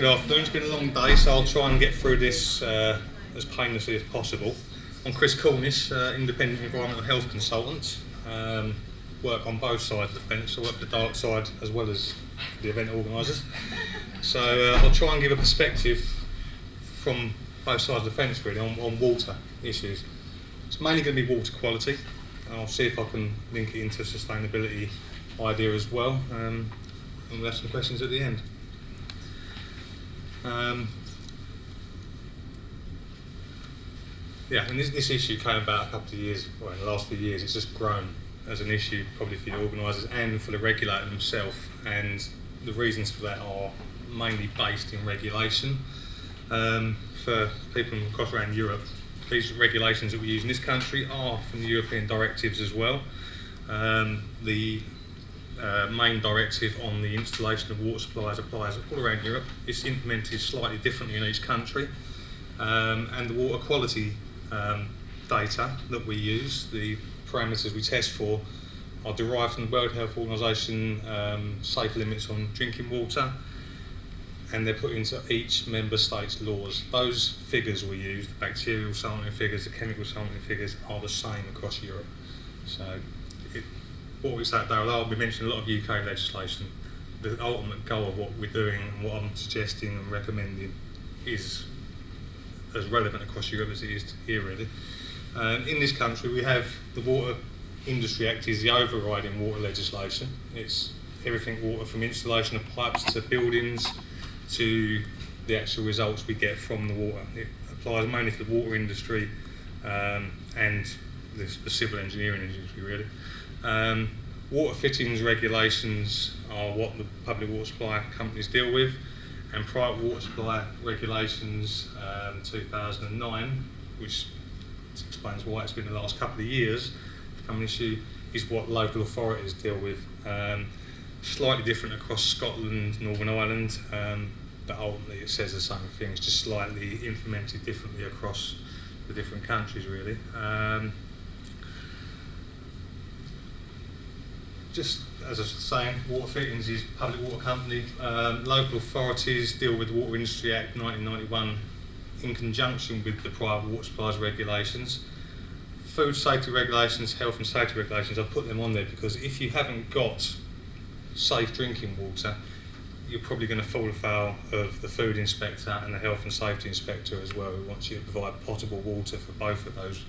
Good afternoon. It's been a long day, so I'll try and get through this as painlessly as possible. I'm Chris Cornish, independent environmental health consultant. Work on both sides of the fence. I work for the dark side as well as the event organisers. So I'll try and give a perspective from both sides of the fence really on water issues. It's mainly going to be water quality. I'll see if I can link it into sustainability idea as well, and we'll have some questions at the end. And this issue came about a couple of years, well, in the last few years. It's just grown as an issue, probably for the organisers and for the regulator themselves. And the reasons for that are mainly based in regulation. For people across around Europe, these regulations that we use in this country are from the European directives as well. The main directive on the installation of water supplies applies all around Europe. It's implemented slightly differently in each country, and the water quality data that we use, the parameters we test for, are derived from the World Health Organization safe limits on drinking water, and they're put into each member state's laws. Those figures we use, the bacterial sampling figures, the chemical sampling figures, are the same across Europe. So what we say there, although we mentioned a lot of UK legislation, the ultimate goal of what we're doing and what I'm suggesting and recommending is as relevant across Europe as it is here really. In this country we have the Water Industry Act is the overriding water legislation. It's everything water from installation of pipes to buildings to the actual results we get from the water. It applies mainly to the water industry and the civil engineering industry really. Water fittings regulations are what the public water supply companies deal with, and private water supply regulations 2009, which explains why it's been the last couple of years become an issue, is what local authorities deal with. Slightly different across Scotland, Northern Ireland, but ultimately it says the same thing, it's just slightly implemented differently across the different countries really. Just as I was saying, water fittings is public water company. Local authorities deal with the Water Industry Act 1991 in conjunction with the private water supplies regulations. Food safety regulations, health and safety regulations, I've put them on there because if you haven't got safe drinking water, you're probably going to fall afoul of the food inspector and the health and safety inspector as well, who wants you to provide potable water for both of those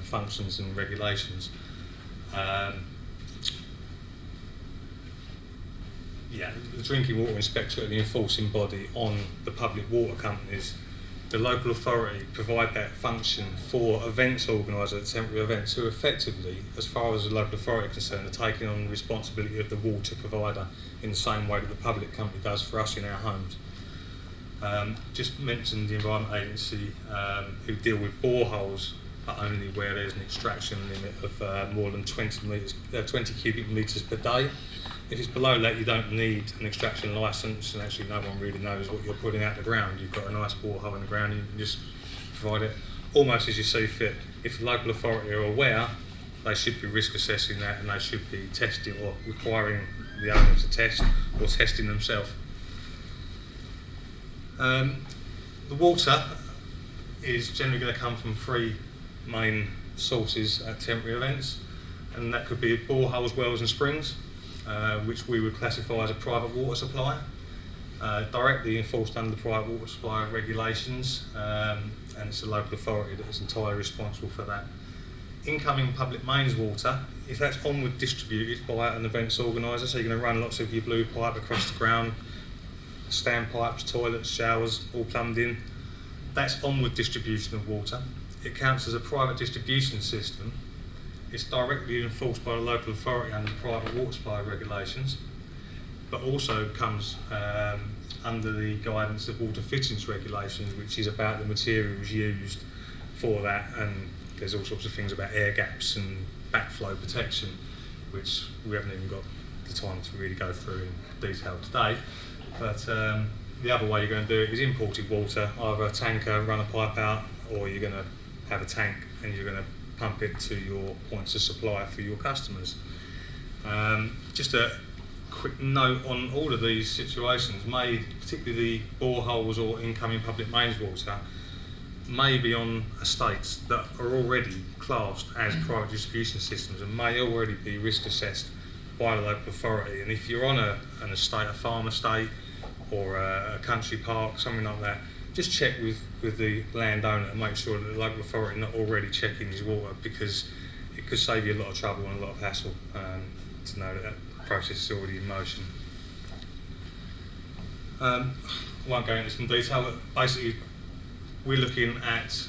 functions and regulations. The drinking water inspector are the enforcing body on the public water companies. The local authority provide that function for events organisers, temporary events, who effectively, as far as the local authority is concerned, are taking on the responsibility of the water provider in the same way that the public company does for us in our homes. Just mentioned the Environment Agency, who deal with boreholes, but only where there's an extraction limit of more than 20 cubic metres per day. If it's below that, you don't need an extraction licence, and actually no one really knows what you're putting out the ground. You've got a nice borehole in the ground, you can just provide it almost as you see fit. If the local authority are aware, they should be risk assessing that, and they should be testing or requiring the owner to test or testing themselves. The water is generally going to come from three main sources at temporary events, and that could be boreholes, wells and springs, which we would classify as a private water supply, directly enforced under the private water supply regulations, and it's the local authority that is entirely responsible for that. Incoming public mains water, if that's onward distributed by an events organiser, so you're going to run lots of your blue pipe across the ground, stand pipes, toilets, showers, all plumbed in, that's onward distribution of water. It counts as a private distribution system. It's directly enforced by the local authority under the private water supply regulations, but also comes under the guidance of water fittings regulations, which is about the materials used for that, and there's all sorts of things about air gaps and backflow protection, which we haven't even got the time to really go through in detail today. But the other way you're going to do it is imported water, either a tanker, run a pipe out, or you're going to have a tank and you're going to pump it to your points of supply for your customers. Just a quick note on all of these situations, particularly the boreholes or incoming public mains water, may be on estates that are already classed as private distribution systems and may already be risk assessed by the local authority. And if you're on an estate, a farm estate or a country park, something like that, just check with the landowner and make sure that the local authority are not already checking his water, because it could save you a lot of trouble and a lot of hassle to know that process is already in motion. I won't go into some detail, but basically we're looking at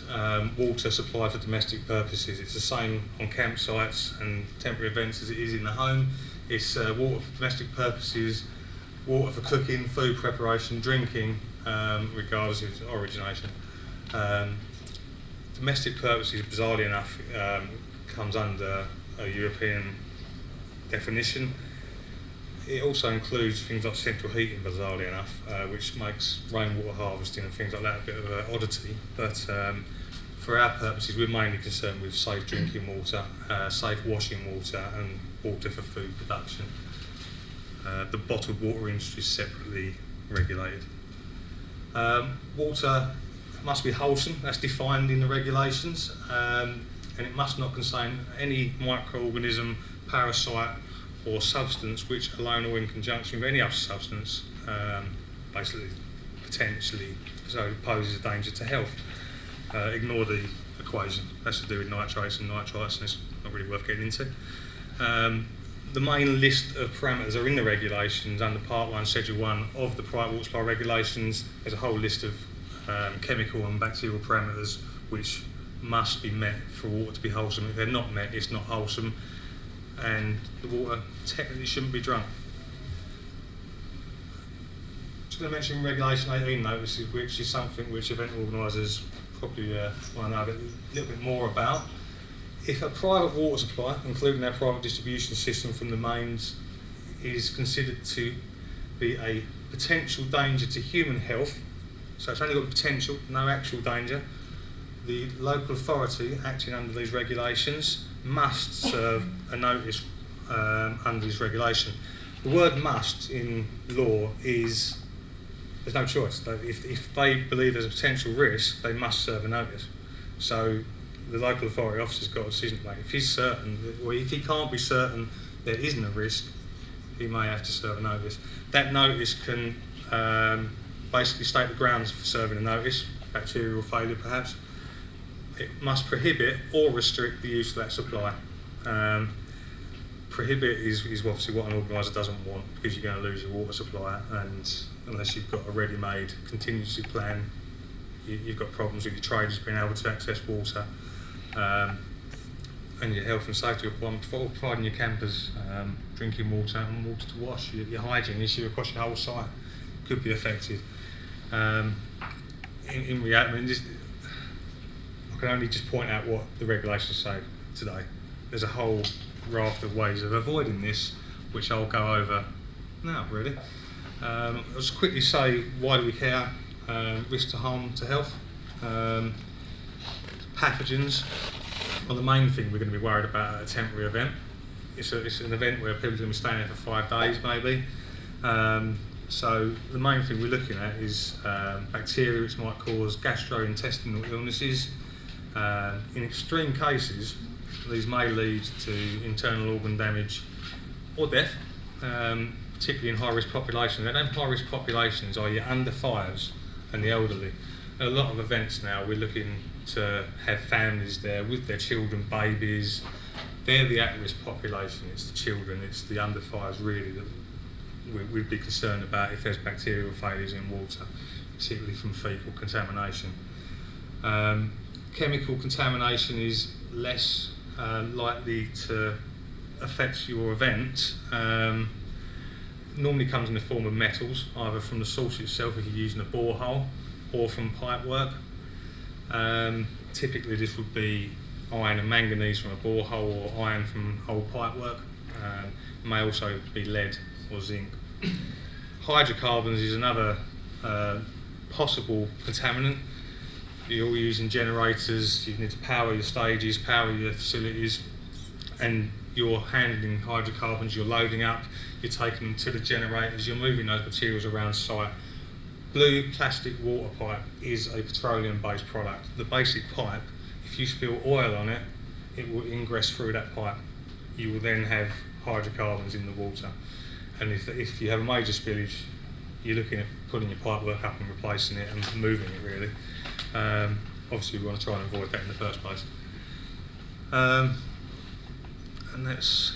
water supply for domestic purposes. It's the same on campsites and temporary events as it is in the home. It's water for domestic purposes, water for cooking, food preparation, drinking, regardless of its origination. Domestic purposes, bizarrely enough, comes under a European definition. It also includes things like central heating, bizarrely enough, which makes rainwater harvesting and things like that a bit of an oddity. But for our purposes, we're mainly concerned with safe drinking water, safe washing water, and water for food production. The bottled water industry is separately regulated. Water must be wholesome, that's defined in the regulations, and it must not contain any microorganism, parasite, or substance which, alone or in conjunction with any other substance, basically potentially poses a danger to health. Ignore the equation, that's to do with nitrates and nitrites, and it's not really worth getting into. The main list of parameters are in the regulations under Part 1, Schedule 1 of the private water supply regulations. There's a whole list of chemical and bacterial parameters which must be met for water to be wholesome. If they're not met, it's not wholesome, and the water technically shouldn't be drunk. Just going to mention Regulation 18 notices, which is something which event organisers probably want to know a little bit more about. If a private water supply, including our private distribution system from the mains, is considered to be a potential danger to human health, so it's only got potential, no actual danger, the local authority acting under these regulations must serve a notice under this regulation. The word must in law is, there's no choice. If they believe there's a potential risk, they must serve a notice. So the local authority officer's got a decision to make. If he's certain, or if he can't be certain there isn't a risk, he may have to serve a notice. That notice can basically state the grounds for serving a notice, bacterial failure perhaps. It must prohibit or restrict the use of that supply. Prohibit is obviously what an organiser doesn't want, because you're going to lose your water supply, and unless you've got a ready-made contingency plan, you've got problems with your traders being able to access water, and your health and safety requirements for providing your campers drinking water and water to wash. Your hygiene issue across your whole site could be affected. In reality, I can only just point out what the regulations say today. There's a whole raft of ways of avoiding this, which I'll go over now, really. I'll just quickly say, why do we care? Risk to harm to health. Pathogens are the main thing we're going to be worried about at a temporary event. It's an event where people are going to be staying there for 5 days, maybe. So the main thing we're looking at is bacteria which might cause gastrointestinal illnesses. In extreme cases, these may lead to internal organ damage or death, particularly in high-risk populations. And high-risk populations are your under fives and the elderly. At a lot of events now, we're looking to have families there with their children, babies. They're the at-risk population. It's the children, it's the under fives really that we'd be concerned about if there's bacterial failures in water, particularly from fecal contamination. Chemical contamination is less likely to affect your event. Normally comes in the form of metals, either from the source itself if you're using a borehole, or from pipe work. Typically this would be iron and manganese from a borehole, or iron from old pipe work. May also be lead or zinc. Hydrocarbons is another possible contaminant. You're all using generators, you need to power your stages, power your facilities, and you're handling hydrocarbons, you're loading up, you're taking them to the generators, you're moving those materials around site. Blue plastic water pipe is a petroleum-based product. The basic pipe, if you spill oil on it, it will ingress through that pipe. You will then have hydrocarbons in the water. And if you have a major spillage, you're looking at pulling your pipework up and replacing it and moving it really. Obviously we want to try and avoid that in the first place. And that's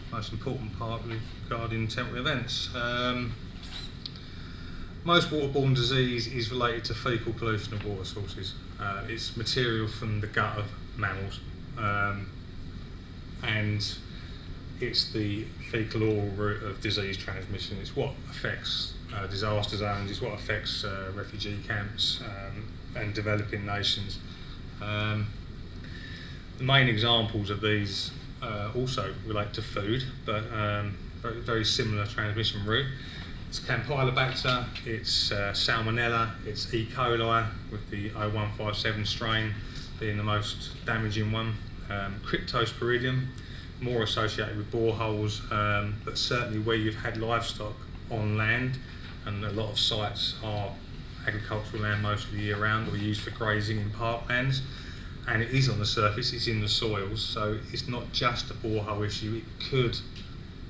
the most important part regarding temporary events. Most waterborne disease is related to faecal pollution of water sources. It's material from the gut of mammals, and it's the fecal oral route of disease transmission. It's what affects disaster zones, it's what affects refugee camps and developing nations. The main examples of these also relate to food, but very, very similar transmission route. It's Campylobacter, it's Salmonella, it's E. coli with the 0157 strain being the most damaging one. Cryptosporidium, more associated with boreholes, but certainly where you've had livestock on land, and a lot of sites are agricultural land most of the year round or used for grazing in parklands, and it is on the surface, it's in the soils, so it's not just a borehole issue. It could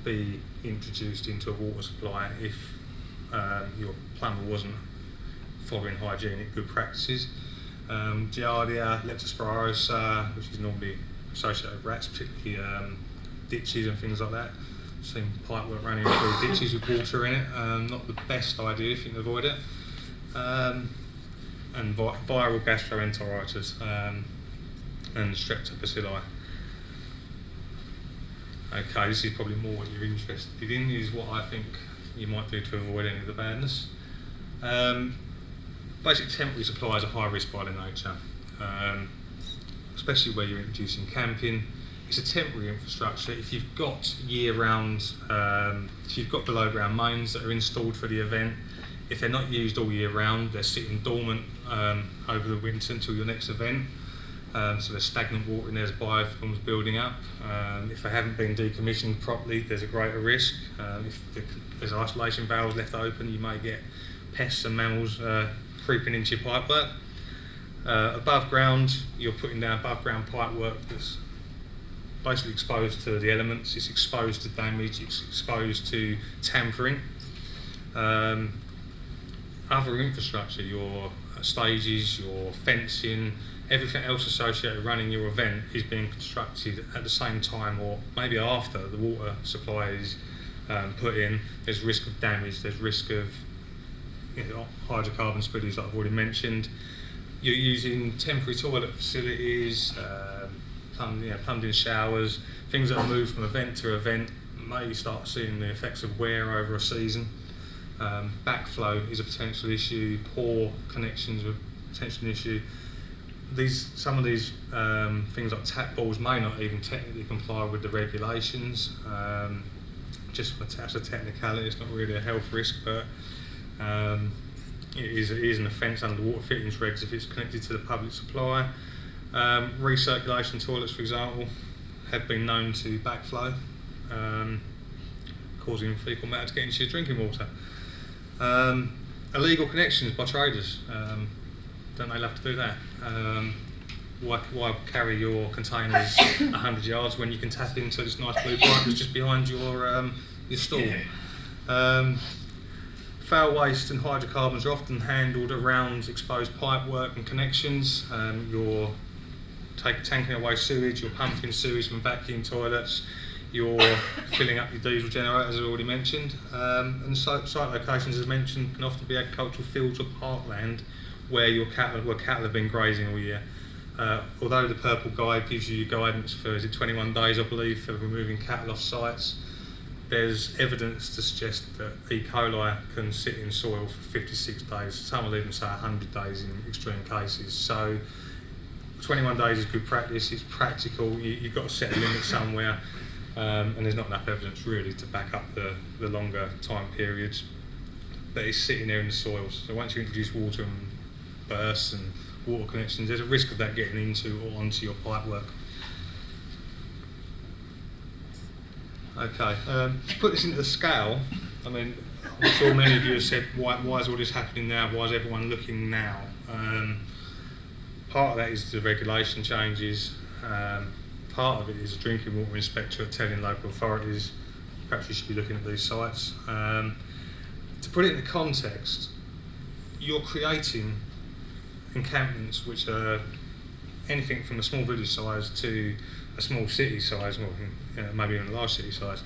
be introduced into a water supply if your plumber wasn't following hygienic good practices. Giardia, Leptospirosa, which is normally associated with rats, particularly ditches and things like that. I've seen pipework running through ditches with water in it, not the best idea if you can avoid it. And viral gastroenteritis and streptobacilli. Okay, this is probably more what you're interested in, is what I think you might do to avoid any of the badness. Basic temporary supplies are high risk by their nature, especially where you're introducing camping. It's a temporary infrastructure. If you've got year-round, if you've got below-ground mains that are installed for the event, if they're not used all year round, they're sitting dormant over the winter until your next event. So there's stagnant water in there, there's biofilms building up. If they haven't been decommissioned properly, there's a greater risk. If there's isolation valves left open, you may get pests and mammals creeping into your pipework. Above ground, you're putting down above ground pipework that's basically exposed to the elements, it's exposed to damage, it's exposed to tampering. Other infrastructure, your stages, your fencing, everything else associated with running your event is being constructed at the same time or maybe after the water supply is put in. There's risk of damage, there's risk of hydrocarbon spillage that I've already mentioned. You're using temporary toilet facilities, plumbed-in showers, things that are moved from event to event. May start seeing the effects of wear over a season. Backflow is a potential issue, poor connections are a potential issue. Some of these things like tap balls may not even technically comply with the regulations. Just as a technicality, it's not really a health risk, but it is an offence under the water fittings regs if it's connected to the public supply. Recirculation toilets, for example, have been known to backflow, causing faecal matter to get into your drinking water. Illegal connections by traders, don't they love to do that? Why carry your containers 100 yards when you can tap into this nice blue pipe that's just behind your store? Foul waste and hydrocarbons are often handled around exposed pipework and connections. You're tanking away sewage, you're pumping sewage from vacuum toilets, you're filling up your diesel generators, as I already mentioned. And site locations, as mentioned, can often be agricultural fields or parkland where cattle have been grazing all year. Although the Purple Guide gives you guidance for 21 days, I believe, for removing cattle off sites, there's evidence to suggest that E. coli can sit in soil for 56 days. Some will even say 100 days in extreme cases. So 21 days is good practice, it's practical, you've got to set a limit somewhere, and there's not enough evidence really to back up the longer time periods. But it's sitting there in the soils. So once you introduce water and bursts and water connections, there's a risk of that getting into or onto your pipework. Okay, to put this into scale, I mean, I'm sure many of you have said, why is all this happening now? Why is everyone looking now? Part of that is the regulation changes. Part of it is a drinking water inspector telling local authorities, perhaps you should be looking at these sites. To put it into context, you're creating encampments which are anything from a small village size to a small city size, or maybe even a large city size.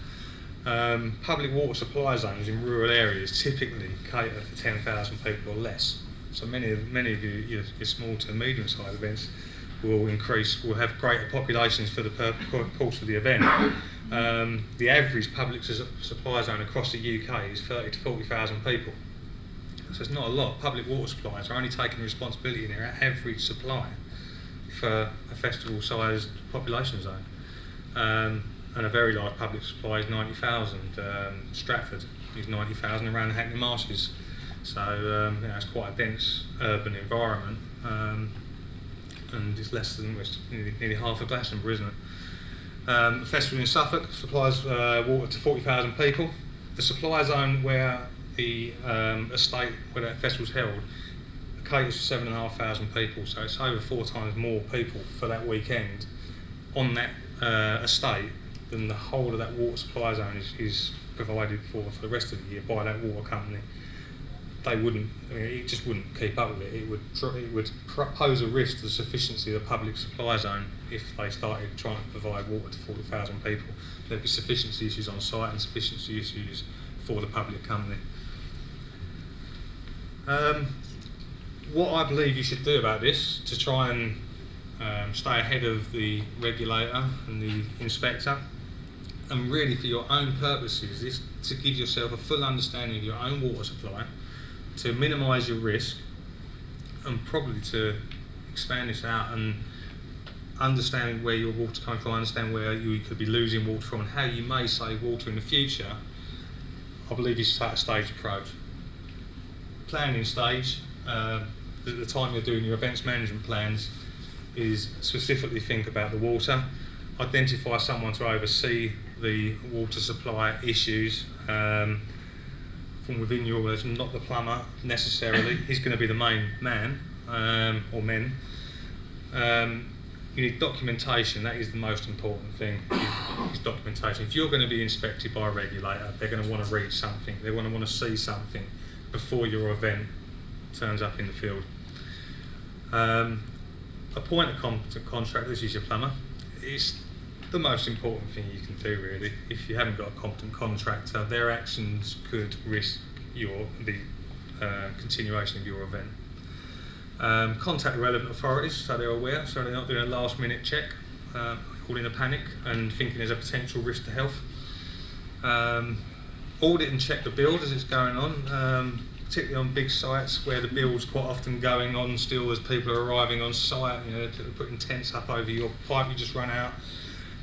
Public water supply zones in rural areas typically cater for 10,000 people or less. So many of your small to medium-sized events will have greater populations for the course of the event. The average public supply zone across the UK is 30 to 40,000 people. So it's not a lot. Public water suppliers are only taking responsibility in their average supply for a festival-sized population zone. And a very large public supply is 90,000. Stratford is 90,000 around the Hackney Marshes. So it's quite a dense urban environment, and it's less than nearly half of Glastonbury, isn't it? The festival in Suffolk supplies water to 40,000 people. The supply zone where the estate where that festival's held caters for 7,500 people, so it's over 4 times more people for that weekend on that estate than the whole of that water supply zone is provided for the rest of the year by that water company. It just wouldn't keep up with it. It would pose a risk to the sufficiency of the public supply zone if they started trying to provide water to 40,000 people. There'd be sufficiency issues on site and sufficiency issues for the public company. What I believe you should do about this to try and stay ahead of the regulator and the inspector, and really for your own purposes, is to give yourself a full understanding of your own water supply, to minimise your risk, and probably to expand this out and understand where your water comes from, understand where you could be losing water from, and how you may save water in the future. I believe you should take a staged approach. Planning stage, at the time you're doing your events management plans, is specifically think about the water, identify someone to oversee the water supply issues from within your organisation, not the plumber necessarily. He's going to be the main man or men. You need documentation. That is the most important thing, is documentation. If you're going to be inspected by a regulator, they're going to want to read something. They want to see something before your event turns up in the field. Appoint a competent contractor. This is your plumber. It's the most important thing you can do, really. If you haven't got a competent contractor, their actions could risk the continuation of your event. Contact the relevant authorities so they're aware, so they're not doing a last minute check, all in a panic and thinking there's a potential risk to health. Audit and check the build as it's going on, particularly on big sites where the build's quite often going on still as people are arriving on site. Putting tents up over your pipe you just run out.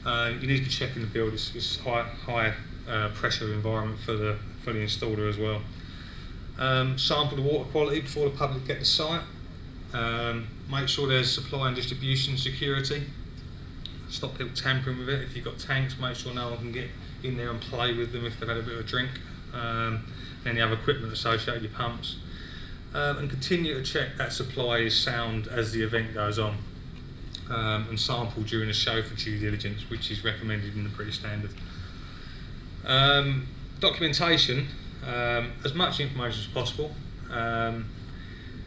You need to be checking the build. It's high pressure environment for the installer as well. Sample the water quality before the public get to site. Make sure there's supply and distribution security. Stop people tampering with it. If you've got tanks, make sure no one can get in there and play with them if they've had a bit of a drink. Any other equipment associated with pumps. And continue to check that supply is sound as the event goes on. And sample during the show for due diligence, which is recommended in the British Standard. Documentation, as much information as possible.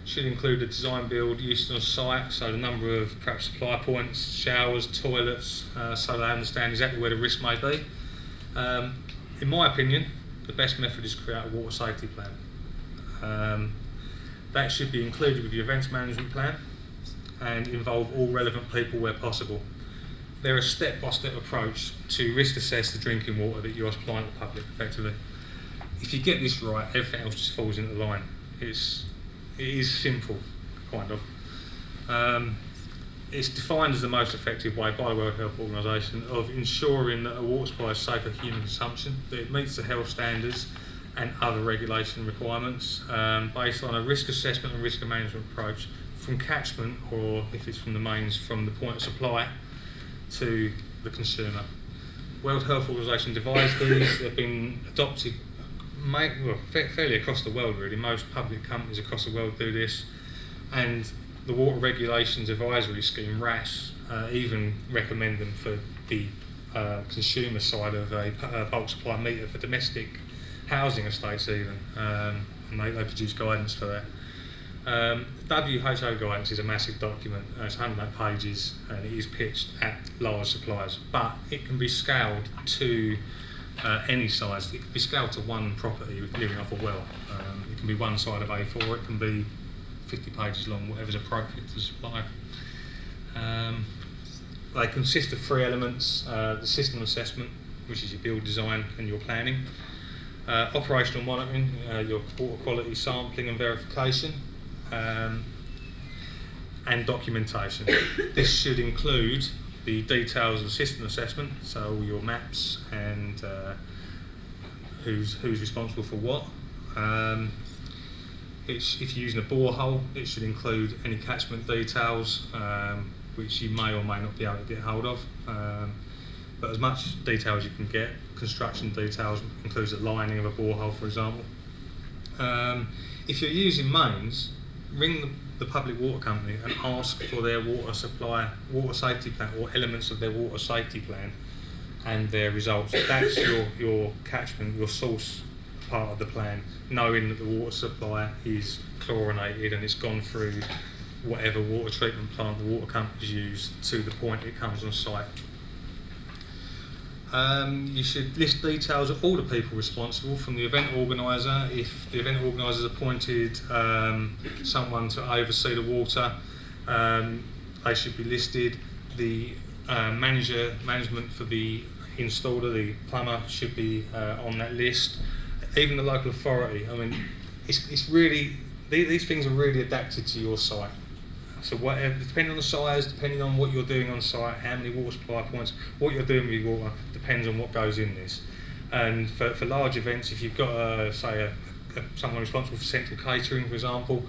Should include the design build used on site, so the number of perhaps supply points, showers, toilets, so they understand exactly where the risk may be. In my opinion, the best method is to create a water safety plan. That should be included with your events management plan and involve all relevant people where possible. They're a step-by-step approach to risk assess the drinking water that you're supplying to the public effectively. If you get this right, everything else just falls into line. It is simple, kind of. It's defined as the most effective way by the World Health Organisation of ensuring that a water supply is safe for human consumption, that it meets the health standards and other regulation requirements based on a risk assessment and risk management approach from catchment, or if it's from the mains, from the point of supply to the consumer. World Health Organization devised these. They've been adopted fairly across the world, really. Most public companies across the world do this. And the Water Regulations Advisory Scheme, RAS, even recommend them for the consumer side of a bulk supply meter for domestic housing estates even, and they produce guidance for that. WHO guidance is a massive document. It's 108 pages and it is pitched at large suppliers, but it can be scaled to any size. It can be scaled to one property living off a well. It can be one side of A4, it can be 50 pages long, whatever's appropriate to the supplier. They consist of three elements: the system assessment, which is your build design and your planning, operational monitoring, your water quality sampling and verification, and documentation. This should include the details of system assessment, so all your maps and who's responsible for what. If you're using a borehole, it should include any catchment details, which you may or may not be able to get hold of. But as much detail as you can get. Construction details includes the lining of a borehole, for example. If you're using mains, ring the public water company and ask for their water supply, water safety plan, or elements of their water safety plan and their results. That's your catchment, your source part of the plan, knowing that the water supply is chlorinated and it's gone through whatever water treatment plant the water companies use to the point it comes on site. You should list details of all the people responsible, from the event organiser. If the event organiser has appointed someone to oversee the water, they should be listed. The management for the installer, the plumber, should be on that list. Even the local authority. I mean, it's really, these things are really adapted to your site. So whatever, depending on the size, depending on what you're doing on site, how many water supply points, what you're doing with your water, depends on what goes in this. And for large events, if you've got someone responsible for central catering, for example,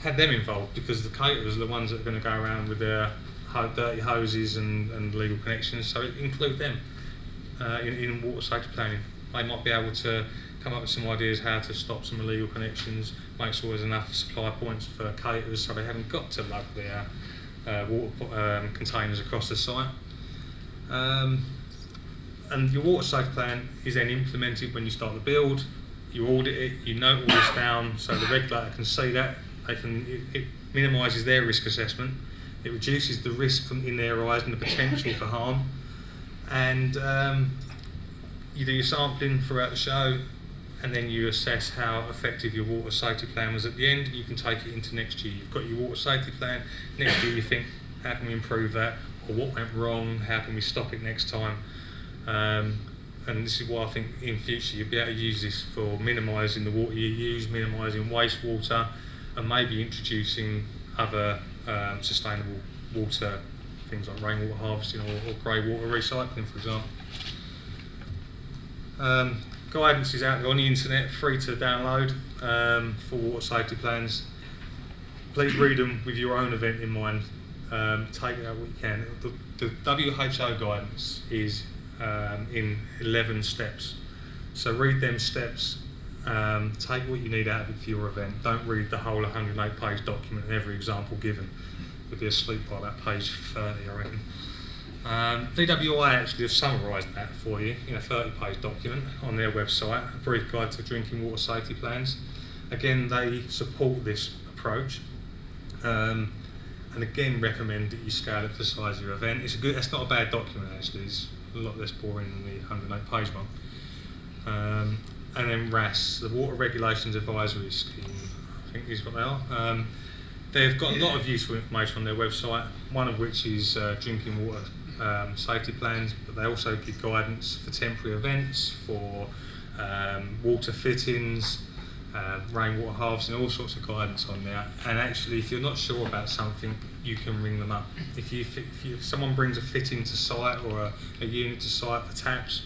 have them involved, because the caterers are the ones that are going to go around with their dirty hoses and legal connections, so include them in water safety planning. They might be able to come up with some ideas how to stop some illegal connections, make sure there's enough supply points for caterers so they haven't got to lug their water containers across the site. And your water safety plan is then implemented when you start the build. You audit it, you note all this down so the regulator can see that. It minimises their risk assessment, it reduces the risk in their eyes and the potential for harm. And you do your sampling throughout the show, and then you assess how effective your water safety plan was at the end. You can take it into next year. You've got your water safety plan. Next year you think, how can we improve that? Or what went wrong? How can we stop it next time? And this is why I think in future you'll be able to use this for minimising the water you use, minimising wastewater, and maybe introducing other sustainable water, things like rainwater harvesting or grey water recycling, for example. Guidance is out there on the internet, free to download, for water safety plans. Please read them with your own event in mind. Take out what you can. The WHO guidance is in 11 steps. So read them steps, take what you need out of it for your event. Don't read the whole 108-page document and every example given. You'll be asleep by about page 30, I reckon. DWI actually have summarised that for you in a 30-page document on their website, a brief guide to drinking water safety plans. Again, they support this approach, and again recommend that you scale it to the size of your event. It's not a bad document actually, it's a lot less boring than the 108-page one. And then RAS, the Water Regulations Advisory Scheme, I think is what they are. They've got a lot of useful information on their website, one of which is drinking water safety plans, but they also give guidance for temporary events, for water fittings, rainwater harvesting, all sorts of guidance on there. And actually, if you're not sure about something, you can ring them up. If someone brings a fitting to site or a unit to site for taps,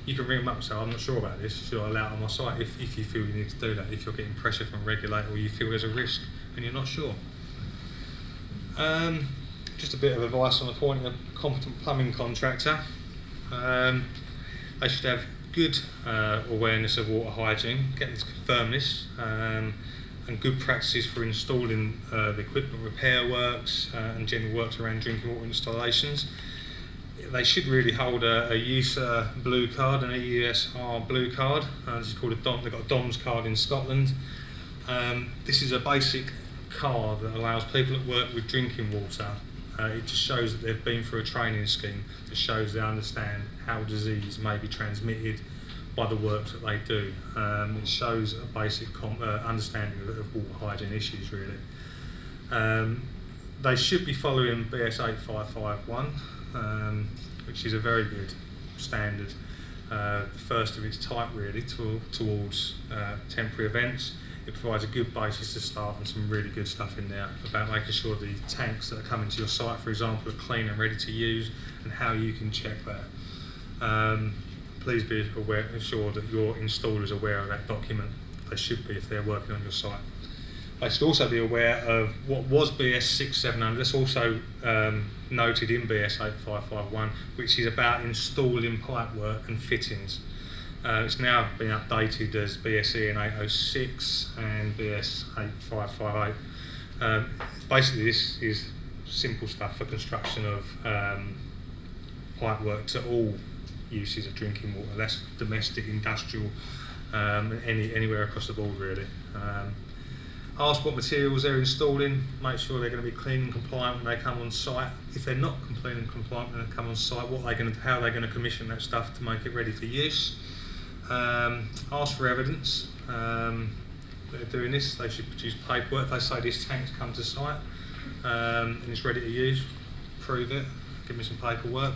you can ring them up and say, I'm not sure about this, should I allow it on my site? If you feel you need to do that, if you're getting pressure from a regulator or you feel there's a risk and you're not sure. Just a bit of advice on appointing a competent plumbing contractor. They should have good awareness of water hygiene, getting to confirm this, and good practices for installing the equipment repair works and general works around drinking water installations. They should really hold a EUSA blue card, an EUSR blue card. This is called a DOM. They've got a DOMS card in Scotland. This is a basic card that allows people that work with drinking water. It just shows that they've been through a training scheme that shows they understand how disease may be transmitted by the work that they do. It shows a basic understanding of water hygiene issues, really. They should be following BS 8551, which is a very good standard, the first of its type really towards temporary events. It provides a good basis to start and some really good stuff in there about making sure the tanks that are coming to your site, for example, are clean and ready to use, and how you can check that. Please be sure that your installer is aware of that document. They should be if they're working on your site. They should also be aware of what was BS 6700. That's also noted in BS 8551, which is about installing pipework and fittings. It's now been updated as BSE in 806 and BS 8558. Basically, this is simple stuff for construction of pipework to all uses of drinking water. That's domestic, industrial, anywhere across the board really. Ask what materials they're installing, make sure they're going to be clean and compliant when they come on site. If they're not clean and compliant when they come on site, how they're going to commission that stuff to make it ready for use. Ask for evidence that they're doing this. They should produce paperwork. If they say this tank's come to site and it's ready to use, prove it, give me some paperwork.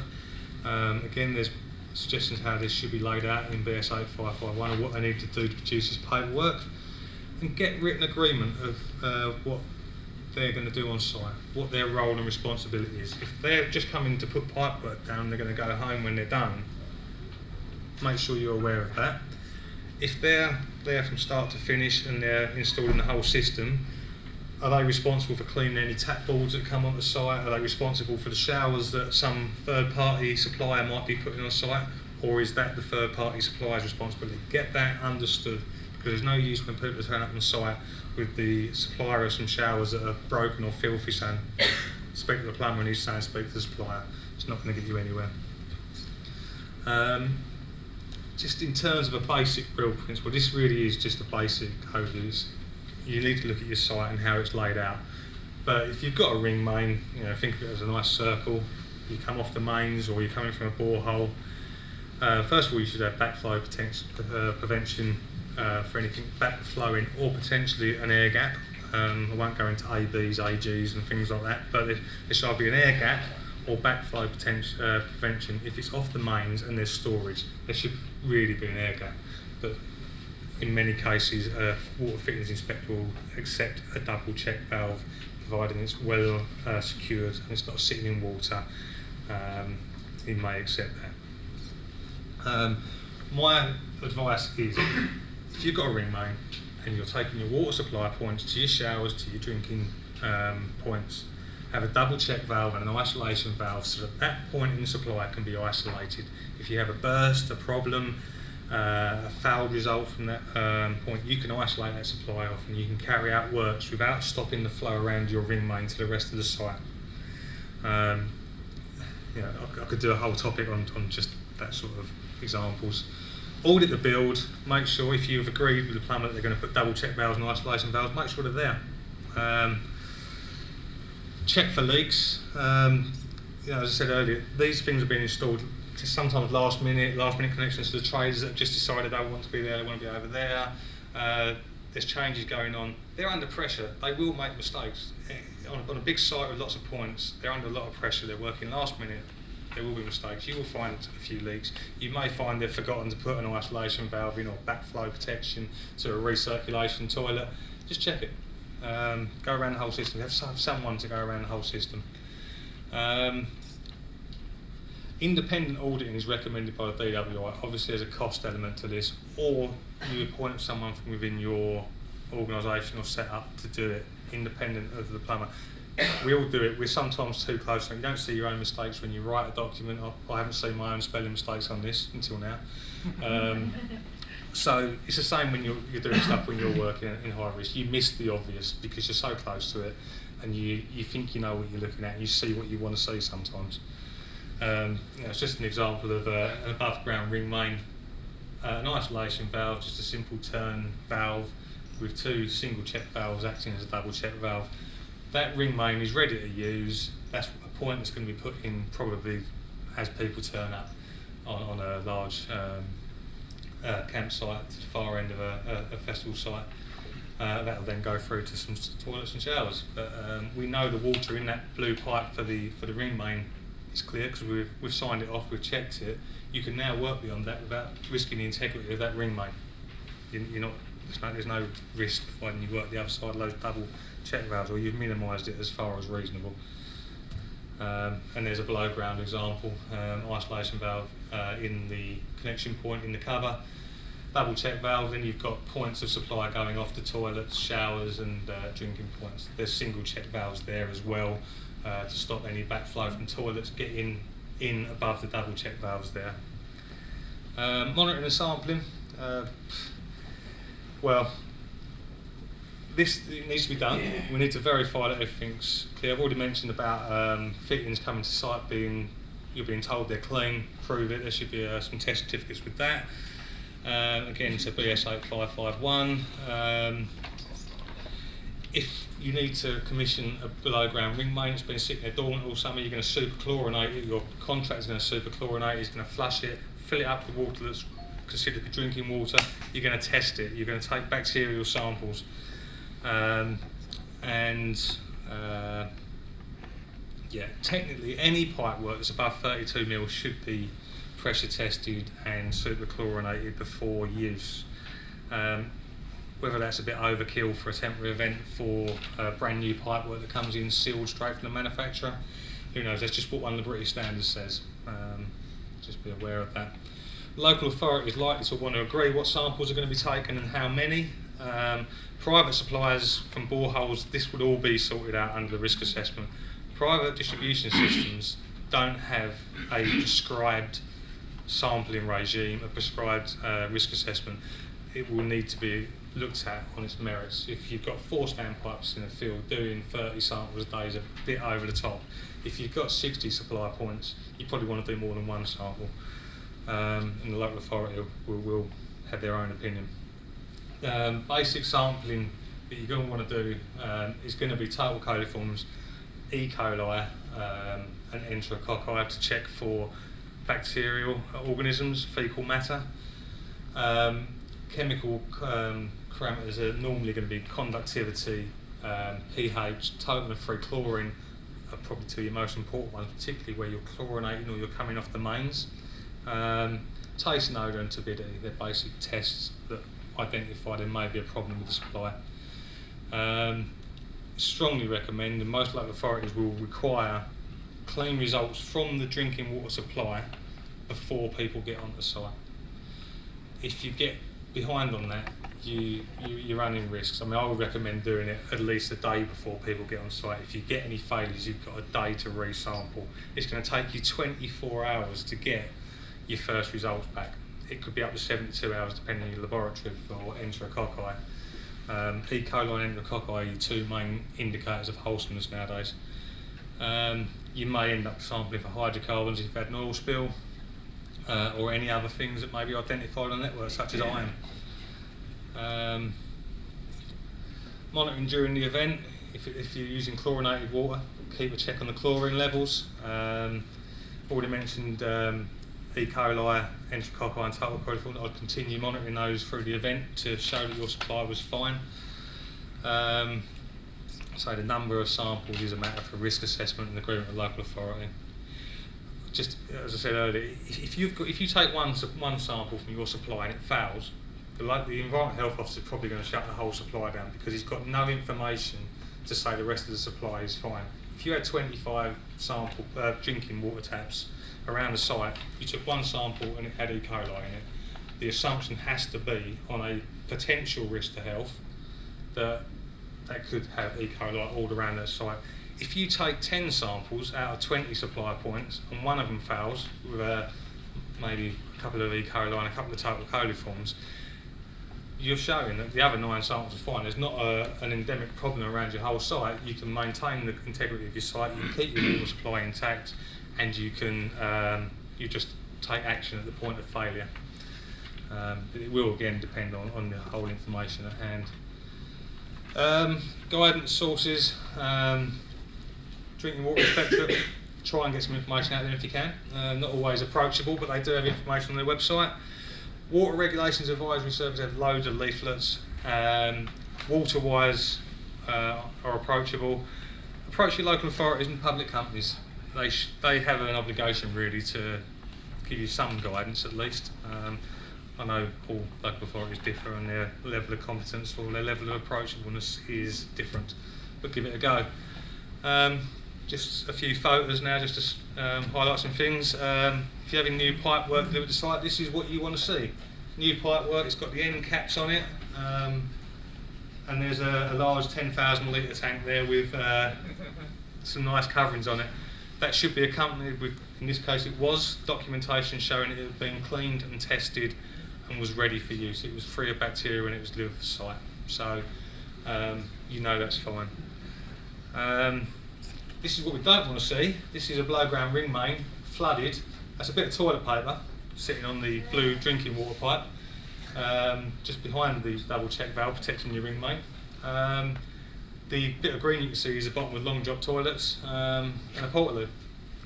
Again, there's suggestions how this should be laid out in BS 8551 and what they need to do to produce this paperwork, and get written agreement of what they're going to do on site, what their role and responsibility is. If they're just coming to put pipework down, they're going to go home when they're done, make sure you're aware of that. If they're there from start to finish and they're installing the whole system, are they responsible for cleaning any tap boards that come onto site? Are they responsible for the showers that some third-party supplier might be putting on site? Or is that the third-party supplier's responsibility? Get that understood, because there's no use when people turn up on site with the supplier of some showers that are broken or filthy saying, speak to the plumber, and he's saying speak to the supplier. It's not going to get you anywhere. Just in terms of a basic real principle, this really is just a basic overview. You need to look at your site and how it's laid out. But if you've got a ring main, think of it as a nice circle. You come off the mains or you're coming from a borehole. First of all, you should have backflow prevention for anything backflowing or potentially an air gap. I won't go into ABs, AGs and things like that, but there should be an air gap or backflow prevention. If it's off the mains and there's storage, there should really be an air gap. But in many cases, a water fittings inspector will accept a double check valve, providing it's well secured and it's not sitting in water. He may accept that. My advice is, if you've got a ring main and you're taking your water supply points to your showers, to your drinking points, have a double check valve and an isolation valve so that point in the supply can be isolated. If you have a burst, a problem, a foul result from that point, you can isolate that supply off and you can carry out works without stopping the flow around your ring main to the rest of the site. I could do a whole topic on just that sort of examples. Audit the build, make sure if you've agreed with the plumber that they're going to put double check valves and isolation valves, make sure they're there. Check for leaks. As I said earlier, these things have been installed sometimes last minute connections to the traders that have just decided they want to be there, they want to be over there. There's changes going on. They're under pressure. They will make mistakes. On a big site with lots of points, they're under a lot of pressure. They're working last minute. There will be mistakes. You will find a few leaks. You may find they've forgotten to put an isolation valve in or backflow protection to a recirculation toilet. Just check it. Go around the whole system. Have someone to go around the whole system. Independent auditing is recommended by the DWI. Obviously there's a cost element to this, or you appoint someone from within your organisation or set up to do it, independent of the plumber. We all do it. We're sometimes too close. You don't see your own mistakes when you write a document. I haven't seen my own spelling mistakes on this until now. So it's the same when you're doing stuff when you're working in high risk. You miss the obvious because you're so close to it, and you think you know what you're looking at, and you see what you want to see sometimes. It's just an example of an above ground ring main, an isolation valve, just a simple turn valve with two single check valves acting as a double check valve. That ring main is ready to use. That's a point that's going to be put in probably as people turn up on a large campsite to the far end of a festival site. That'll then go through to some toilets and showers. But we know the water in that blue pipe for the ring main is clear because we've signed it off, we've checked it. You can now work beyond that without risking the integrity of that ring main. You're not. There's no risk when you work the other side of those double check valves, or you've minimised it as far as reasonable. And there's a below ground example, isolation valve in the connection point in the cover, double check valve, then you've got points of supply going off to toilets, showers and drinking points. There's single check valves there as well to stop any backflow from toilets getting in above the double check valves there. Monitoring and sampling. Well, this needs to be done. We need to verify that everything's clear. I've already mentioned about fittings coming to site you're being told they're clean, prove it. There should be some test certificates with that. Again, it's a BS 8551. If you need to commission a below ground ring main that's been sitting there dormant all summer, you're going to superchlorinate it. Your contractor's going to superchlorinate it. He's going to flush it, fill it up with water that's considered to be drinking water. You're going to test it. You're going to take bacterial samples. Technically any pipe work that's above 32 mil should be pressure tested and superchlorinated before use. Whether that's a bit overkill for a temporary event for brand new pipe work that comes in sealed straight from the manufacturer, who knows? That's just what one of the British standards says. Just be aware of that. Local authority is likely to want to agree what samples are going to be taken and how many. Private suppliers from boreholes, this would all be sorted out under the risk assessment. Private distribution systems don't have a prescribed sampling regime, a prescribed risk assessment. It will need to be looked at on its merits. If you've got 4 standpipes in the field, doing 30 samples a day is a bit over the top. If you've got 60 supply points, you probably want to do more than one sample. And the local authority will have their own opinion. Basic sampling that you're going to want to do is going to be total coliforms, E. coli and enterococci to check for bacterial organisms, faecal matter. Chemical parameters are normally going to be conductivity, pH, total of free chlorine are probably 2 of your most important ones, particularly where you're chlorinating or you're coming off the mains. Taste and odour and turbidity, they're basic tests that identify there may be a problem with the supply. Strongly recommend, and most local authorities will require clean results from the drinking water supply before people get onto site. If you get behind on that, you're running risks. I mean, I would recommend doing it at least a day before people get on site. If you get any failures, you've got a day to resample. It's going to take you 24 hours to get your first results back. It could be up to 72 hours depending on your laboratory for enterococci. E. coli and enterococci are your 2 main indicators of wholesomeness nowadays. You may end up sampling for hydrocarbons if you've had an oil spill, or any other things that may be identified on the network, such as iron. Monitoring during the event, if you're using chlorinated water, keep a check on the chlorine levels. Already mentioned E. coli, enterococci and total coliform. I'd continue monitoring those through the event to show that your supply was fine. So the number of samples is a matter for risk assessment and agreement with local authority. Just as I said earlier, if you take one sample from your supply and it fails, the environmental health officer is probably going to shut the whole supply down because he's got no information to say the rest of the supply is fine. If you had 25 sample drinking water taps around the site, you took one sample and it had E. coli in it, the assumption has to be on a potential risk to health that could have E. coli all around that site. if you take 10 samples out of 20 supply points and one of them fails with maybe a couple of E. coli and a couple of total coliforms, you're showing that the other 9 samples are fine. There's not an endemic problem around your whole site. You can maintain the integrity of your site, you can keep your water supply intact, and you can you just take action at the point of failure. But it will again depend on the whole information at hand. Guidance sources, drinking water inspectorate, try and get some information out there if you can. Not always approachable, but they do have information on their website. Water Regulations Advisory Service have loads of leaflets. Waterwise are approachable. Approach your local authorities and public companies. They have an obligation really to give you some guidance at least. I know all local authorities differ and their level of competence or their level of approachableness is different, but give it a go. Just a few photos now just to highlight some things. If you're having new pipe work delivered to site, this is what you want to see. New pipe work, it's got the end caps on it, and there's a large 10,000 litre tank there with some nice coverings on it. That should be accompanied with, in this case it was, documentation showing it had been cleaned and tested and was ready for use. It was free of bacteria when it was delivered to site, so you know that's fine. This is what we don't want to see. This is a below ground ring main, flooded. That's a bit of toilet paper sitting on the blue drinking water pipe, just behind the double check valve protecting your ring main. The bit of green you can see is the bottom with long drop toilets and a portaloo.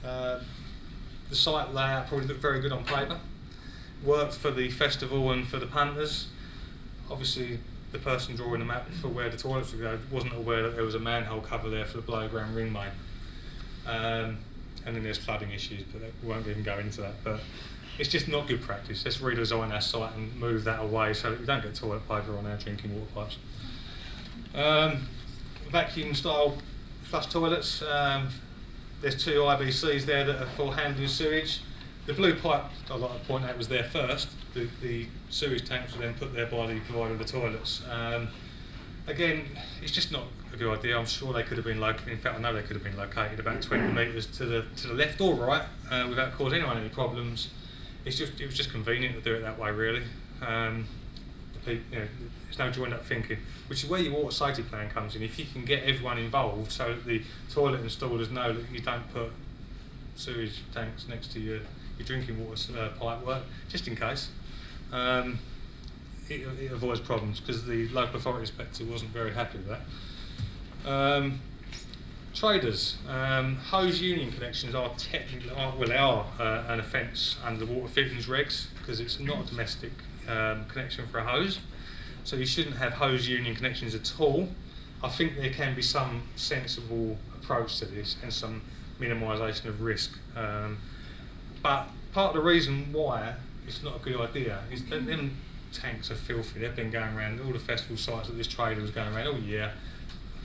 The site layout probably looked very good on paper. Worked for the festival and for the punters. Obviously the person drawing the map for where the toilets would go wasn't aware that there was a manhole cover there for the below ground ring main. And then there's flooding issues, but we won't even go into that. But it's just not good practice. Let's redesign our site and move that away so that we don't get toilet paper on our drinking water pipes. Vacuum style flush toilets. There's 2 IBCs there that are for handling sewage. The blue pipe, I'd like to point out, was there first. The sewage tanks were then put there by the provider of the toilets. Again, it's just not a good idea. I'm sure they could have been located. In fact, I know they could have been located about 20 metres to the left or right without causing anyone any problems. It was just convenient to do it that way, really. There's no joined up thinking, which is where your water safety plan comes in. If you can get everyone involved so that the toilet installers know that you don't put sewage tanks next to your drinking water pipe work, just in case. It avoids problems because the local authority inspector wasn't very happy with that. Traders, hose union connections are technically an offence under the water fittings regs because it's not a domestic connection for a hose, so you shouldn't have hose union connections at all. I think there can be some sensible approach to this and some minimisation of risk. But part of the reason why it's not a good idea is that them tanks are filthy. They've been going around all the festival sites that this trader was going around all year.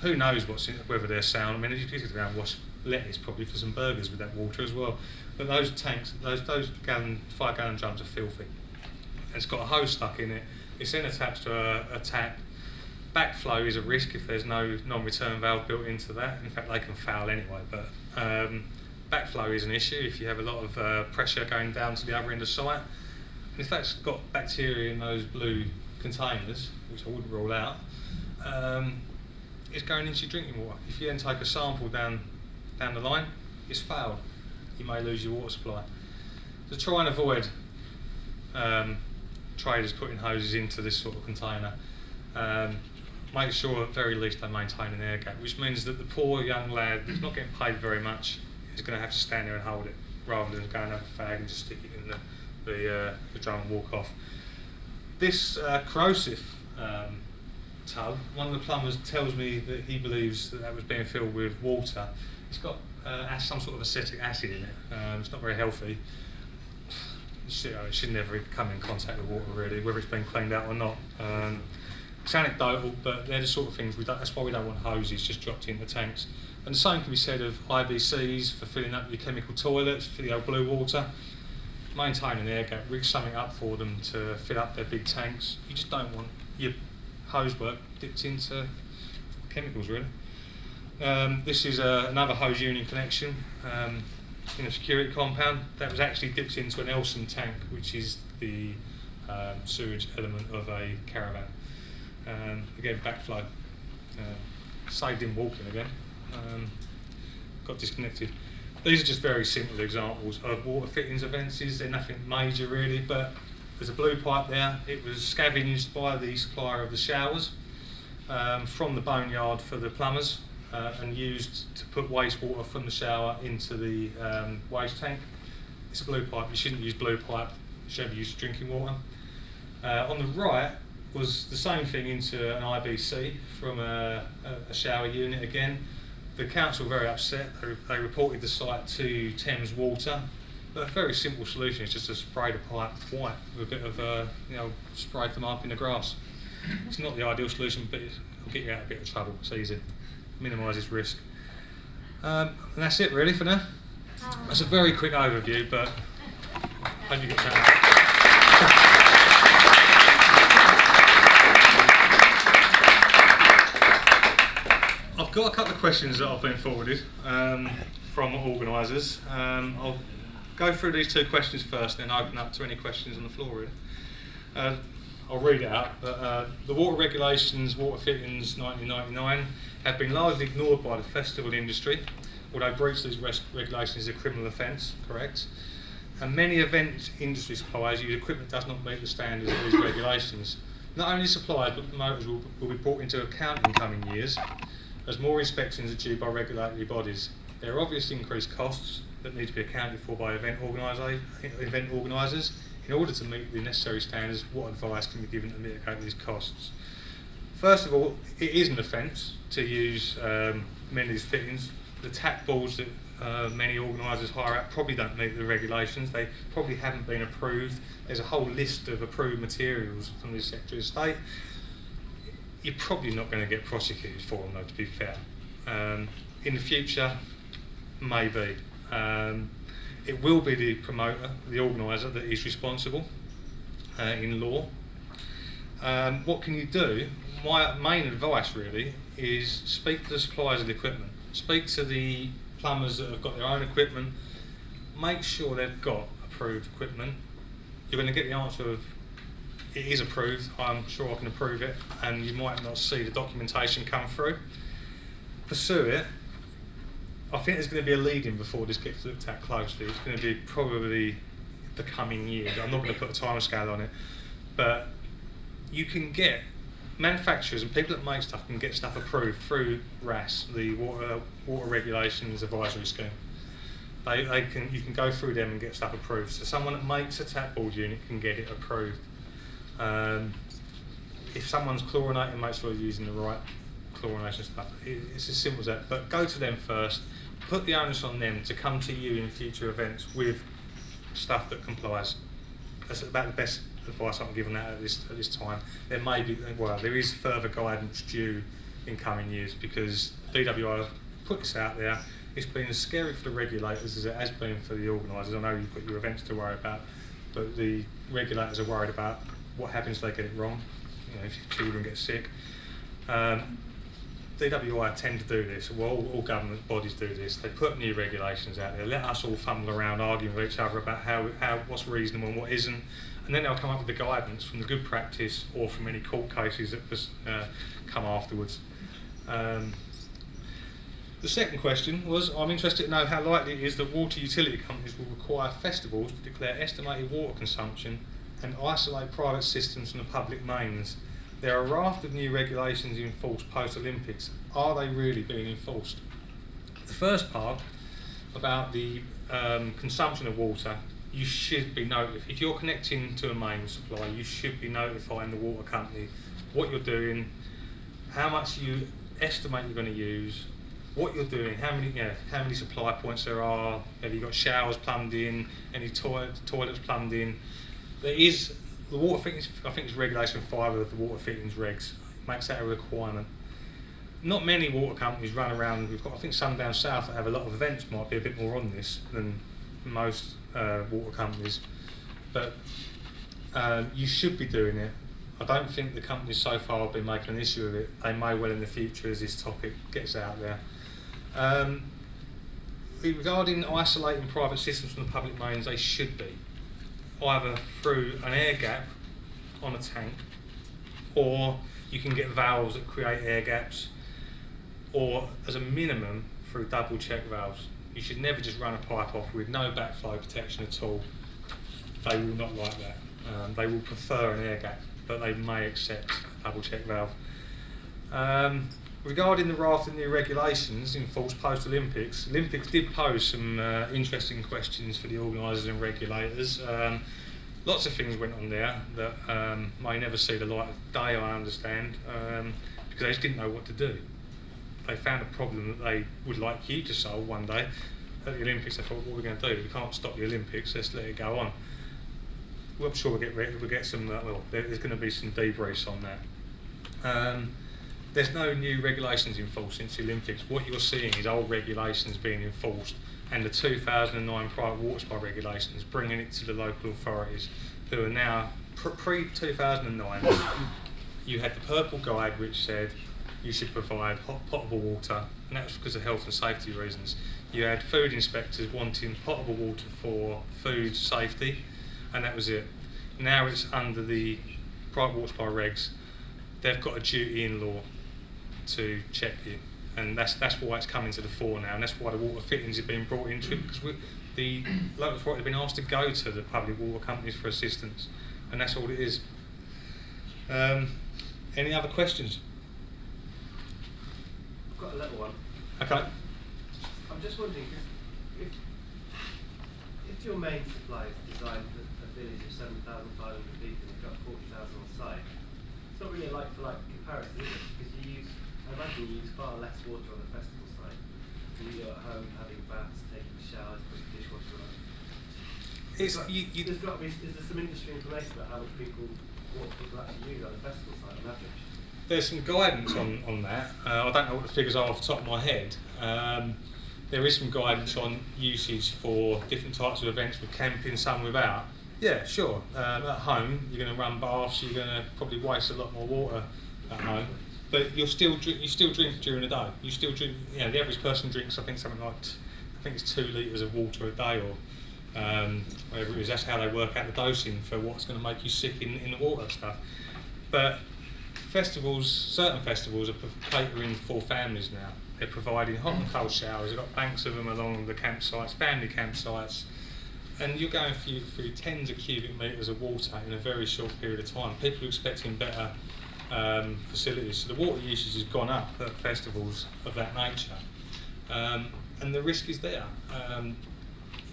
Who knows whether they're sound. I mean, you could go and wash lettuce probably for some burgers with that water as well. But those tanks, those 5-gallon drums are filthy. It's got a hose stuck in it. It's then attached to a tap. Backflow is a risk if there's no non-return valve built into that. In fact, they can foul anyway, but backflow is an issue if you have a lot of pressure going down to the other end of site. And if that's got bacteria in those blue containers, which I wouldn't rule out, it's going into your drinking water. If you then take a sample down the line, it's failed. You may lose your water supply. So try and avoid traders putting hoses into this sort of container. Make sure at very least they maintain an air gap, which means that the poor young lad who's not getting paid very much is going to have to stand there and hold it rather than go and have a fag and just stick it in the drum and walk off. This corrosive tub, one of the plumbers tells me that he believes that was being filled with water. It's got some sort of acetic acid in it. It's not very healthy. It should never come in contact with water really, whether it's been cleaned out or not. It's anecdotal, but they're the sort of things that's why we don't want hoses just dropped into tanks. And the same can be said of IBCs for filling up your chemical toilets, for the old blue water. Maintain an air gap, rig something up for them to fill up their big tanks. You just don't want your hose work dipped into chemicals really. This is another hose union connection in a security compound that was actually dipped into an Elson tank, which is the sewage element of a caravan. Again, backflow. Saved him walking again. Got disconnected. These are just very simple examples of water fittings events. They're nothing major really, but there's a blue pipe there. It was scavenged by the supplier of the showers from the boneyard for the plumbers and used to put wastewater from the shower into the waste tank. It's a blue pipe. You shouldn't use blue pipe. You should use drinking water. On the right was the same thing into an IBC from a shower unit again. The council were very upset. They reported the site to Thames Water. But a very simple solution is just to spray the pipe white with a bit of, spray them up in the grass. It's not the ideal solution, but it'll get you out of a bit of trouble. It's easy, minimises risk. And that's it really for now. That's a very quick overview, but I hope you get that. I've got a couple of questions that I've been forwarded from organisers. I'll go through these two questions first, then open up to any questions on the floor. Really. I'll read it out. The water regulations, water fittings 1999, have been largely ignored by the festival industry, although breach of these regulations is a criminal offence, correct? And many event industry suppliers use equipment that does not meet the standards of these regulations. Not only suppliers, but promoters will be brought into account in coming years, as more inspections are due by regulatory bodies. There are obviously increased costs that need to be accounted for by event organisers. In order to meet the necessary standards, what advice can be given to mitigate these costs? First of all, it is an offence to use many of these fittings. The tap balls that many organisers hire out probably don't meet the regulations. They probably haven't been approved. There's a whole list of approved materials from the Secretary of State. You're probably not going to get prosecuted for them, though, to be fair. In the future, maybe. It will be the promoter, the organiser, that is responsible in law. What can you do? My main advice really is speak to the suppliers of the equipment. Speak to the plumbers that have got their own equipment. Make sure they've got approved equipment. You're going to get the answer of, it is approved, I'm sure I can approve it, and you might not see the documentation come through. Pursue it. I think there's going to be a lead-in before this gets looked at closely. It's going to be probably the coming years. I'm not going to put a time scale on it, but you can get, manufacturers and people that make stuff can get stuff approved through RAS, the Water Regulations Advisory Scheme. You can go through them and get stuff approved. So someone that makes a tap board unit can get it approved. If someone's chlorinating, make sure you're using the right chlorination stuff. It's as simple as that. But go to them first. Put the onus on them to come to you in future events with stuff that complies. That's about the best advice I can give on that at this time. There may be, there is further guidance due in coming years because DWI put this out there. It's been as scary for the regulators as it has been for the organisers. I know you've got your events to worry about, but the regulators are worried about what happens if they get it wrong. If your children get sick. DWI tend to do this, well, all government bodies do this. They put new regulations out there, let us all fumble around arguing with each other about how what's reasonable and what isn't, and then they'll come up with the guidance from the good practice or from any court cases that come afterwards. The second question was, I'm interested to know how likely it is that water utility companies will require festivals to declare estimated water consumption and isolate private systems from the public mains. There are a raft of new regulations enforced post-Olympics. Are they really being enforced? The first part about the consumption of water, you should be notified. If you're connecting to a main supply, you should be notifying the water company what you're doing, how much you estimate you're going to use, what you're doing, how many supply points there are, have you got showers plumbed in, any toilets plumbed in. There is the water fittings, I think it's regulation 5 of the water fittings regs, makes that a requirement. Not many water companies run around, we've got, I think some down south that have a lot of events might be a bit more on this than most water companies, but you should be doing it. I don't think the companies so far have been making an issue of it. They may well in the future as this topic gets out there. Um, regarding isolating private systems from the public mains, they should be either through an air gap on a tank, or you can get valves that create air gaps, or as a minimum through double check valves. You should never just run a pipe off with no backflow protection at all. They will not like that. They will prefer an air gap, but they may accept a double check valve. Regarding the raft and new regulations in force post-Olympics, Olympics did pose some interesting questions for the organisers and regulators. Lots of things went on there that may never see the light of day, I understand, because they just didn't know what to do. They found a problem that they would like you to solve one day. At the Olympics, they thought, what are we going to do? We can't stop the Olympics, let's let it go on. Well, I'm sure we'll get some, there's going to be some debriefs on that. There's no new regulations in force since the Olympics. What you're seeing is old regulations being enforced, and the 2009 private water supply regulations bringing it to the local authorities, who are now, pre-2009, you had the purple guide which said you should provide hot potable water, and that was because of health and safety reasons. You had food inspectors wanting potable water for food safety, and that was it. Now it's under the private water supply regs. They've got a duty in law to check you, and that's why it's coming to the fore now, and that's why the water fittings have been brought into it, because the local authority have been asked to go to the public water companies for assistance, and that's all it is. Any other questions? I've got a little one. Okay. I'm just wondering, if your main supply is designed for a village of 7,500 people and you've got 40,000 on site, it's not really a like-for-like comparison, is it? Because I imagine you use far less water on a festival site than you do at home, having baths, taking showers, putting dishwasher on. Is there some industry information about how much water people actually use on a festival site on average? There's some guidance on that. I don't know what the figures are off the top of my head. There is some guidance on usage for different types of events with camping, some without. Yeah, sure. At home, you're going to run baths. You're going to probably waste a lot more water at home, but you still drink during the day. You still drink. You know, the average person drinks, I think, something like, I think it's 2 litres of water a day, or whatever it is. That's how they work out the dosing for what's going to make you sick in the water and stuff. But certain festivals are catering for families now. They're providing hot and cold showers. They've got banks of them along the campsites, family campsites, and you're going through tens of cubic metres of water in a very short period of time. People are expecting better facilities, so the water usage has gone up at festivals of that nature, and the risk is there.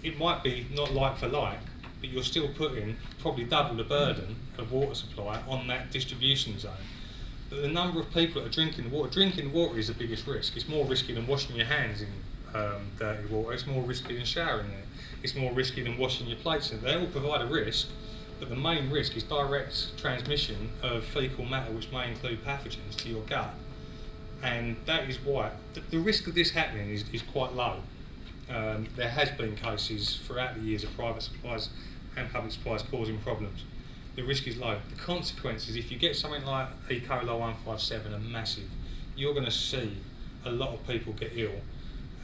It might be not like for like, but you're still putting probably double the burden of water supply on that distribution zone. But the number of people that are drinking the water is the biggest risk. It's more risky than washing your hands in dirty water. It's more risky than showering in it. It's more risky than washing your plates in it. They all provide a risk, but the main risk is direct transmission of faecal matter, which may include pathogens, to your gut. And that is why the risk of this happening is quite low. There has been cases throughout the years of private supplies and public supplies causing problems. The risk is low. The consequences, if you get something like E. coli 157, are massive. You're going to see a lot of people get ill,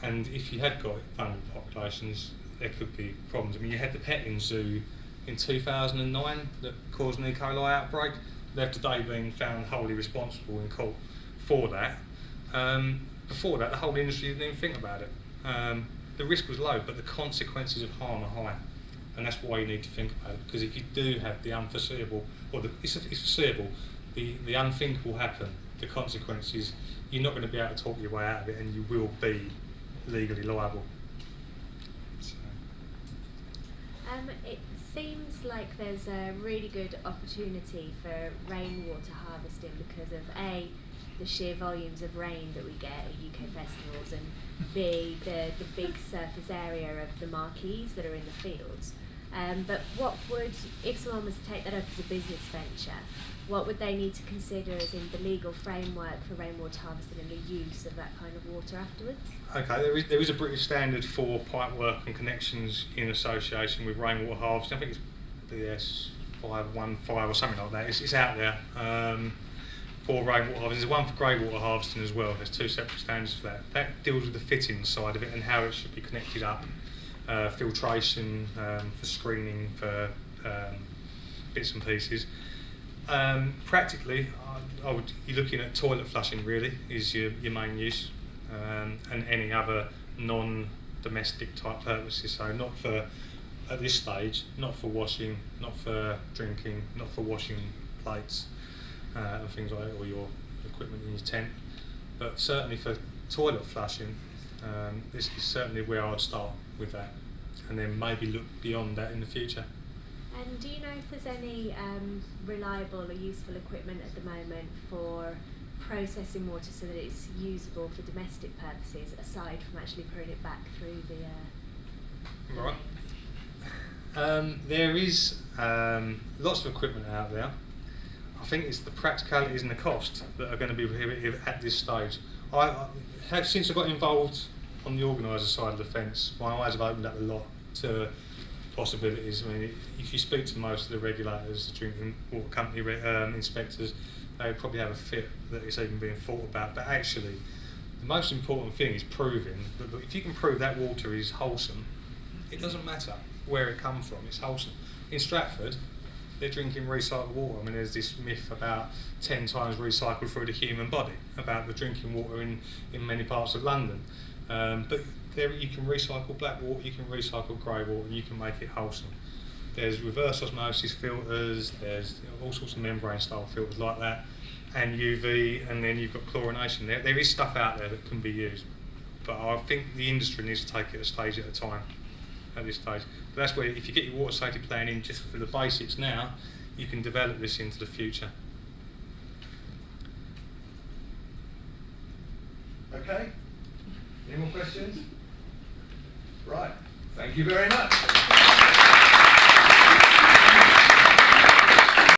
and if you have got vulnerable populations, there could be problems. I mean, you had the petting zoo in 2009 that caused an E. coli outbreak. They've today been found wholly responsible in court for that. Before that, the whole industry didn't even think about it. The risk was low, but the consequences of harm are high. And that's why you need to think about it, because if you do have the unforeseeable, or it's foreseeable, the unthinkable happen, the consequences, you're not going to be able to talk your way out of it, and you will be legally liable. So. It seems like there's a really good opportunity for rainwater harvesting because of A, the sheer volumes of rain that we get at UK festivals, and B, the big surface area of the marquees that are in the fields. But what would, if someone was to take that up as a business venture, what would they need to consider as in the legal framework for rainwater harvesting and the use of that kind of water afterwards? Okay, there is a British standard for pipe work and connections in association with rainwater harvesting. I think it's BS 515 or something like that. It's out there. for rainwater harvesting. There's one for grey water harvesting as well. There's 2 separate standards for that. That deals with the fitting side of it and how it should be connected up. Filtration, for screening, for bits and pieces. Practically, you're looking at toilet flushing really is your main use, and any other non-domestic type purposes. So not for, at this stage, not for washing, not for drinking, not for washing plates and things like that, or your equipment in your tent. But certainly for toilet flushing, this is certainly where I'd start with that, and then maybe look beyond that in the future. And do you know if there's any reliable or useful equipment at the moment for processing water so that it's usable for domestic purposes, aside from actually putting it back through the Right. There is lots of equipment out there. I think it's the practicalities and the cost that are going to be prohibitive at this stage. Since I got involved on the organiser side of the fence, my eyes have opened up a lot to possibilities. I mean, if you speak to most of the regulators, the drinking water company inspectors, they would probably have a fit that it's even being thought about. But actually, the most important thing is proving that if you can prove that water is wholesome, it doesn't matter where it comes from, it's wholesome. In Stratford, they're drinking recycled water. I mean, there's this myth about 10 times recycled through the human body, about the drinking water in many parts of London. But there you can recycle black water, you can recycle grey water, and you can make it wholesome. There's reverse osmosis filters, there's all sorts of membrane style filters like that, and UV, and then you've got chlorination. There is stuff out there that can be used, but I think the industry needs to take it a stage at a time at this stage. But that's where, if you get your water safety plan in just for the basics now, you can develop this into the future. Okay, any more questions? Right, thank you very much.